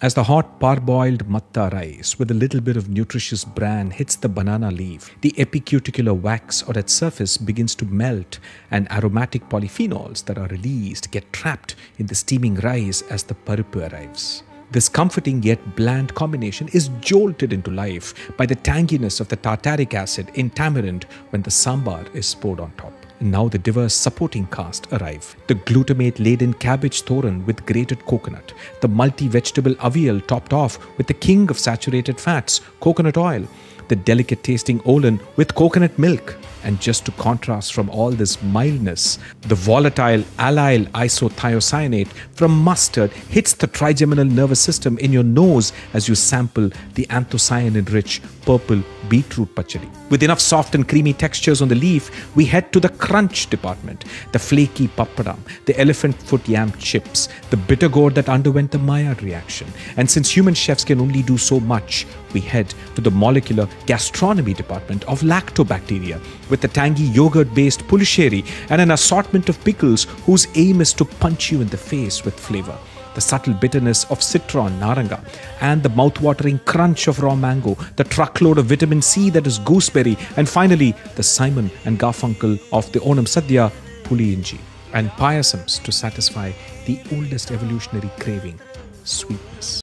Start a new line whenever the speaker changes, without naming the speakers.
As the hot parboiled matta rice with a little bit of nutritious bran hits the banana leaf, the epicuticular wax on its surface begins to melt and aromatic polyphenols that are released get trapped in the steaming rice as the parupu arrives. This comforting yet bland combination is jolted into life by the tanginess of the tartaric acid in tamarind when the sambar is poured on top. Now the diverse supporting cast arrive. The glutamate-laden cabbage thoran with grated coconut, the multi-vegetable avial topped off with the king of saturated fats, coconut oil, the delicate-tasting olen with coconut milk. And just to contrast from all this mildness, the volatile allyl isothiocyanate from mustard hits the trigeminal nervous system in your nose as you sample the anthocyanin-rich purple beetroot pachadi. With enough soft and creamy textures on the leaf, we head to the crunch department. The flaky papadam, the elephant foot yam chips, the bitter gourd that underwent the Maillard reaction. And since human chefs can only do so much, we head to the molecular gastronomy department of lactobacteria with the tangy yogurt-based pulisheri and an assortment of pickles whose aim is to punch you in the face with flavor. The subtle bitterness of citron, naranga, and the mouth-watering crunch of raw mango, the truckload of vitamin C that is gooseberry, and finally, the Simon and Garfunkel of the Onam Sadhya, puli inji, and payasams to satisfy the oldest evolutionary craving, sweetness.